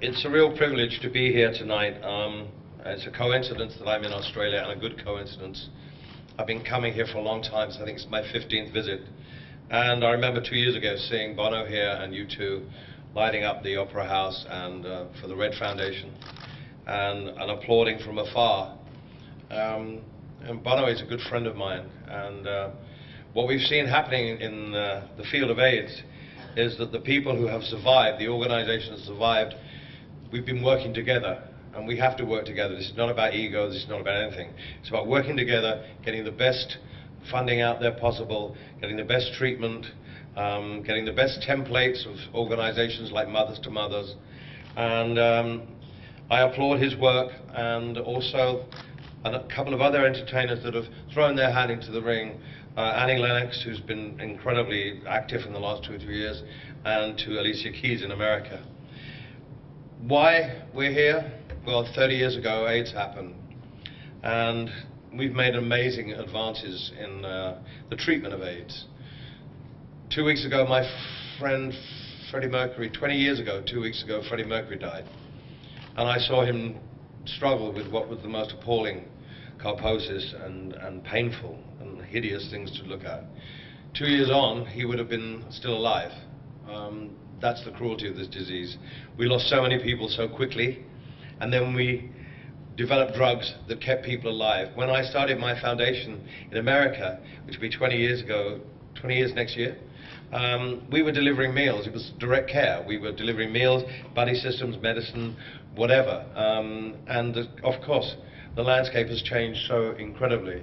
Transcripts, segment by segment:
It's a real privilege to be here tonight. It's a coincidence that I'm in Australia, and a good coincidence. I've been coming here for a long time, so I think it's my 15th visit. And I remember 2 years ago seeing Bono here and U2 lighting up the Opera House and for the Red Foundation and applauding from afar. And Bono is a good friend of mine, and what we've seen happening in the field of AIDS is that the people who have survived, the organizations that survived, we've been working together, and we have to work together. This is not about ego, this is not about anything. It's about working together, getting the best funding out there possible, getting the best treatment, getting the best templates of organizations like Mothers to Mothers. And I applaud his work, and also a couple of other entertainers that have thrown their hand into the ring. Annie Lennox, who's been incredibly active in the last 2 or 3 years, and to Alicia Keys in America. Why we're here? Well, 30 years ago, AIDS happened, and we've made amazing advances in the treatment of AIDS. 2 weeks ago, my friend Freddie Mercury, 20 years ago, 2 weeks ago, Freddie Mercury died. And I saw him struggle with what was the most appalling carposis and painful and hideous things to look at. 2 years on, he would have been still alive. That's the cruelty of this disease. We lost so many people so quickly, and then we developed drugs that kept people alive. When I started my foundation in America, which will be 20 years ago, 20 years next year, we were delivering meals. It was direct care. We were delivering meals, buddy systems, medicine, whatever. And of course, the landscape has changed so incredibly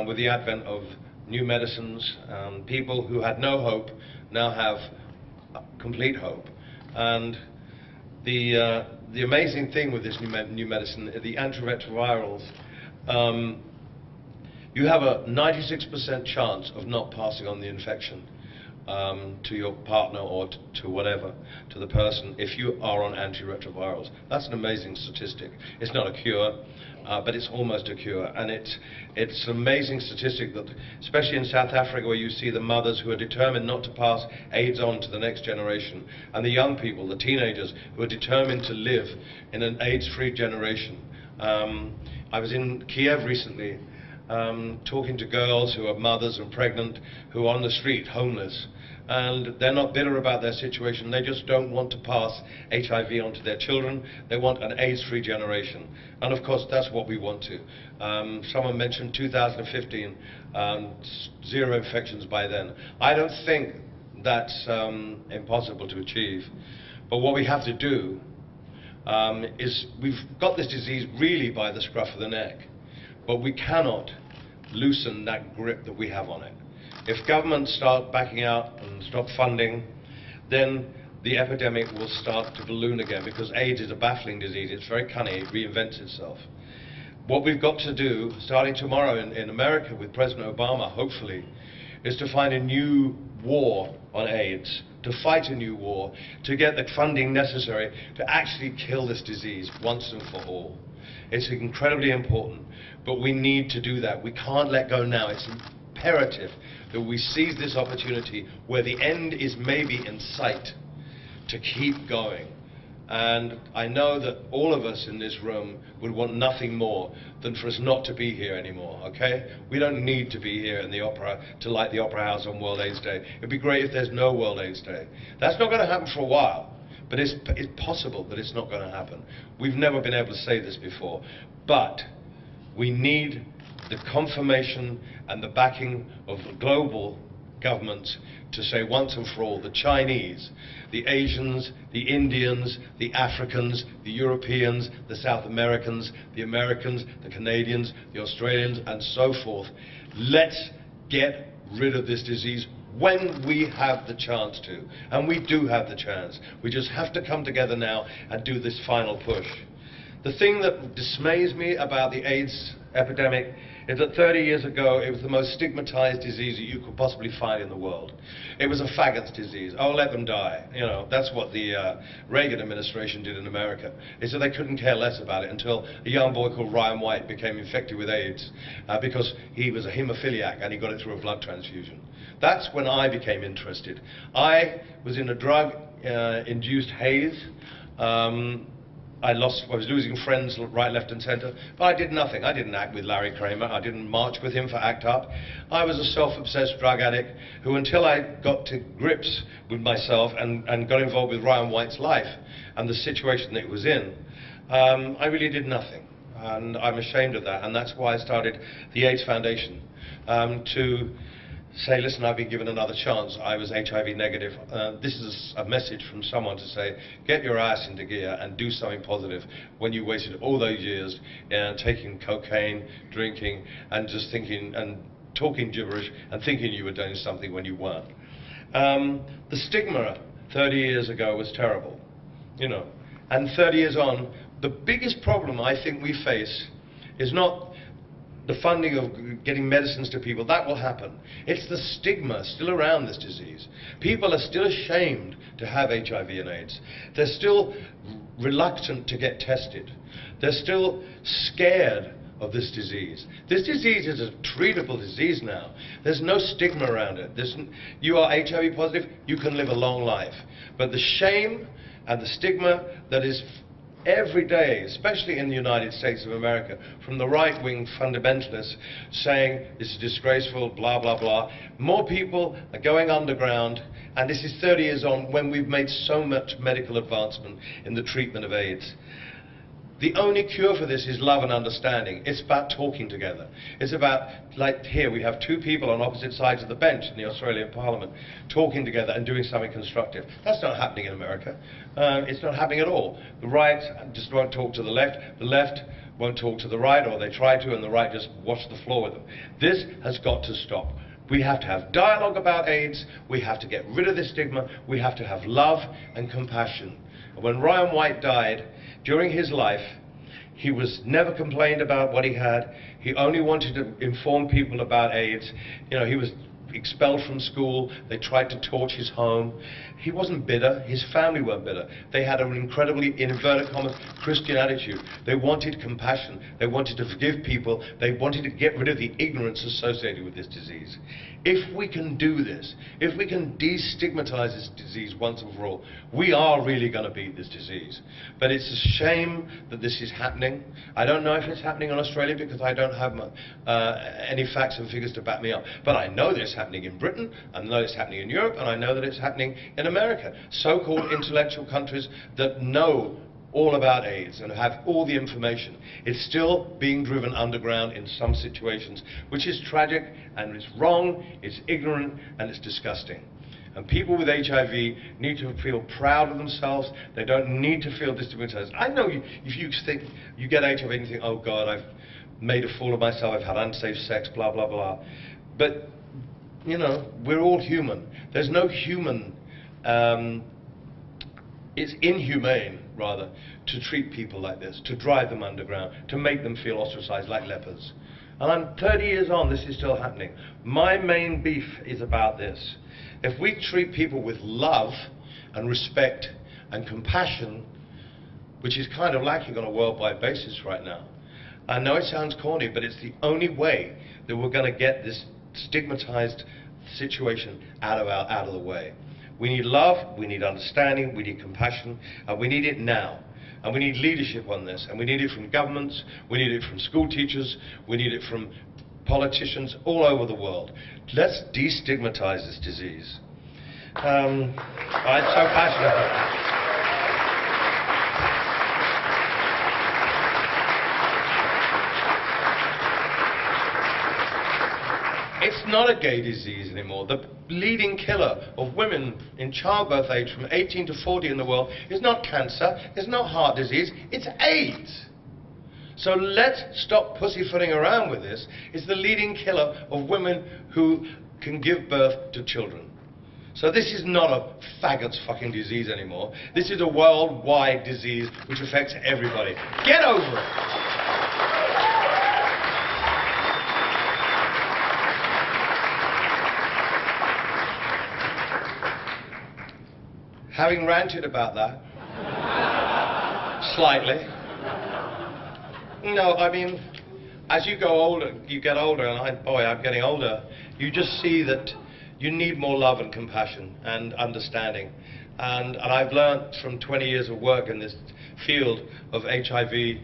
with the advent of new medicines. People who had no hope now have complete hope. And the amazing thing with this new medicine, the antiretrovirals, you have a 96% chance of not passing on the infection to your partner or to whatever, to the person, if you are on antiretrovirals. That's an amazing statistic. It's not a cure, but it's almost a cure. And it's an amazing statistic that, especially in South Africa, where you see the mothers who are determined not to pass AIDS on to the next generation, and the young people, the teenagers, who are determined to live in an AIDS-free generation. I was in Kiev recently, talking to girls who are mothers and pregnant, who are on the street, homeless. And they're not bitter about their situation, they just don't want to pass HIV on to their children. They want an AIDS-free generation. And of course, that's what we want to. Someone mentioned 2015, 0 infections by then. I don't think that's impossible to achieve. But what we have to do is, we've got this disease really by the scruff of the neck, but we cannot loosen that grip that we have on it. If governments start backing out and stop funding, then the epidemic will start to balloon again, because AIDS is a baffling disease. It's very cunning, it reinvents itself. What we've got to do, starting tomorrow in America with President Obama, hopefully, is to find a new war on AIDS, to fight a new war, to get the funding necessary to actually kill this disease once and for all. It's incredibly important, but we need to do that. We can't let go now. It's imperative that we seize this opportunity where the end is maybe in sight, to keep going. And I know that all of us in this room would want nothing more than for us not to be here anymore, okay? We don't need to be here in the opera to light the Opera House on World AIDS Day. It'd be great if there's no World AIDS Day. That's not going to happen for a while, but it's possible that it's not going to happen. We've never been able to say this before, but we need the confirmation and the backing of global governments to say once and for all, the Chinese, the Asians, the Indians, the Africans, the Europeans, the South Americans, the Canadians, the Australians, and so forth, let's get rid of this disease when we have the chance to. And we do have the chance. We just have to come together now and do this final push. The thing that dismays me about the AIDS epidemic is that 30 years ago, it was the most stigmatized disease that you could possibly find in the world. It was a faggot's disease. Oh, let them die. You know, that's what the Reagan administration did in America. They said they couldn't care less about it until a young boy called Ryan White became infected with AIDS because he was a hemophiliac and he got it through a blood transfusion. That's when I became interested. I was in a drug-induced haze. I was losing friends right, left and centre, but I did nothing. I didn't act with Larry Kramer. I didn't march with him for ACT UP. I was a self-obsessed drug addict who, until I got to grips with myself and got involved with Ryan White's life and the situation that it was in, I really did nothing. And I'm ashamed of that. And that's why I started the AIDS Foundation, to say, listen, I've been given another chance. I was HIV negative. This is a message from someone to say, get your ass into gear and do something positive when you wasted all those years taking cocaine, drinking, and just thinking and talking gibberish and thinking you were doing something when you weren't. The stigma 30 years ago was terrible, you know. And 30 years on, the biggest problem I think we face is not the funding of getting medicines to people. That will happen. It's the stigma still around this disease. People are still ashamed to have HIV and AIDS. They're still reluctant to get tested. They're still scared of this disease. This disease is a treatable disease now. There's no stigma around it. You are HIV positive, you can live a long life. But the shame and the stigma that is every day, especially in the United States of America, from the right-wing fundamentalists saying it's disgraceful, blah, blah, blah. More people are going underground, and this is 30 years on when we've made so much medical advancement in the treatment of AIDS. The only cure for this is love and understanding. It's about talking together. It's about, like here, we have two people on opposite sides of the bench in the Australian Parliament talking together and doing something constructive. That's not happening in America. It's not happening at all. The right just won't talk to the left won't talk to the right, or they try to, and the right just wash the floor with them. This has got to stop. We have to have dialogue about AIDS. We have to get rid of this stigma. We have to have love and compassion. When Ryan White died, during his life, he was never complained about what he had. He only wanted to inform people about AIDS. You know, he was expelled from school. They tried to torch his home. He wasn't bitter. His family weren't bitter. They had an incredibly, in inverted commas, Christian attitude. They wanted compassion. They wanted to forgive people. They wanted to get rid of the ignorance associated with this disease. If we can do this, if we can destigmatize this disease once and for all, we are really going to beat this disease. But it's a shame that this is happening. I don't know if it's happening in Australia because I don't have any facts and figures to back me up. But I know that it's happening in Britain, I know it's happening in Europe, and I know that it's happening in America. So-called intellectual countries that know all about AIDS and have all the information. It's still being driven underground in some situations, which is tragic, and it's wrong, it's ignorant, and it's disgusting. And people with HIV need to feel proud of themselves. They don't need to feel stigmatized. I know if you think you get HIV and you think, oh God, I've made a fool of myself, I've had unsafe sex, blah, blah, blah. But, you know, we're all human. There's no human, it's inhumane, rather, to treat people like this, to drive them underground, to make them feel ostracized like lepers. And I'm 30 years on, this is still happening. My main beef is about this. If we treat people with love and respect and compassion, which is kind of lacking on a worldwide basis right now, I know it sounds corny, but it's the only way that we're going to get this stigmatized situation out of the way. We need love, we need understanding, we need compassion, and we need it now. And we need leadership on this, and we need it from governments, we need it from school teachers, we need it from politicians all over the world. Let's destigmatize this disease. I'm so passionate about this. It's not a gay disease anymore. The leading killer of women in childbirth age from 18 to 40 in the world is not cancer, it's not heart disease, it's AIDS. So let's stop pussyfooting around with this. It's the leading killer of women who can give birth to children. So this is not a faggot's fucking disease anymore. This is a worldwide disease which affects everybody. Get over it. Having ranted about that, slightly, no, I mean, as you go older, you get older, and I'm getting older, you just see that you need more love and compassion and understanding. And I've learned from 20 years of work in this field of HIV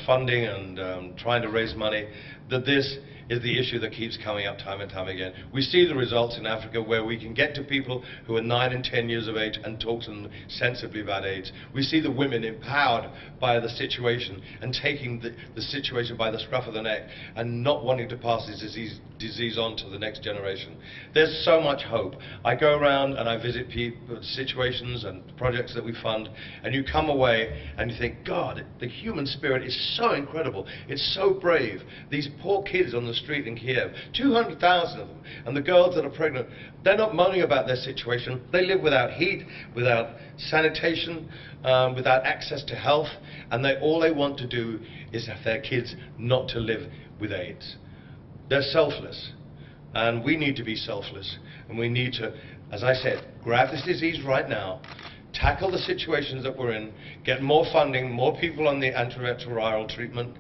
funding and trying to raise money, that this is the issue that keeps coming up time and time again. We see the results in Africa where we can get to people who are 9 and 10 years of age and talk to them sensibly about AIDS. We see the women empowered by the situation and taking the situation by the scruff of the neck and not wanting to pass this disease on to the next generation. There's so much hope. I go around and I visit situations and projects that we fund, and you come away and you think, God, the human spirit is so incredible. It's so brave. These poor kids on the street in Kiev, 200,000 of them, and the girls that are pregnant, they're not moaning about their situation. They live without heat, without sanitation, without access to health, and all they want to do is have their kids not to live with AIDS. They're selfless, and we need to be selfless, and we need to, as I said, grab this disease right now, tackle the situations that we're in, get more funding, more people on the antiretroviral treatment,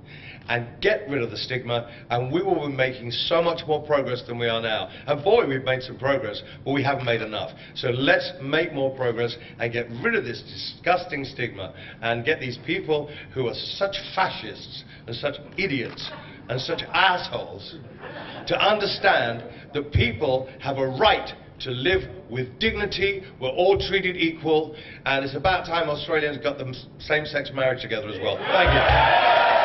and get rid of the stigma, and we will be making so much more progress than we are now. And boy, we've made some progress, but we haven't made enough. So let's make more progress and get rid of this disgusting stigma and get these people who are such fascists and such idiots and such assholes to understand that people have a right to live with dignity. We're all treated equal, and it's about time Australians got them same-sex marriage together as well. Thank you.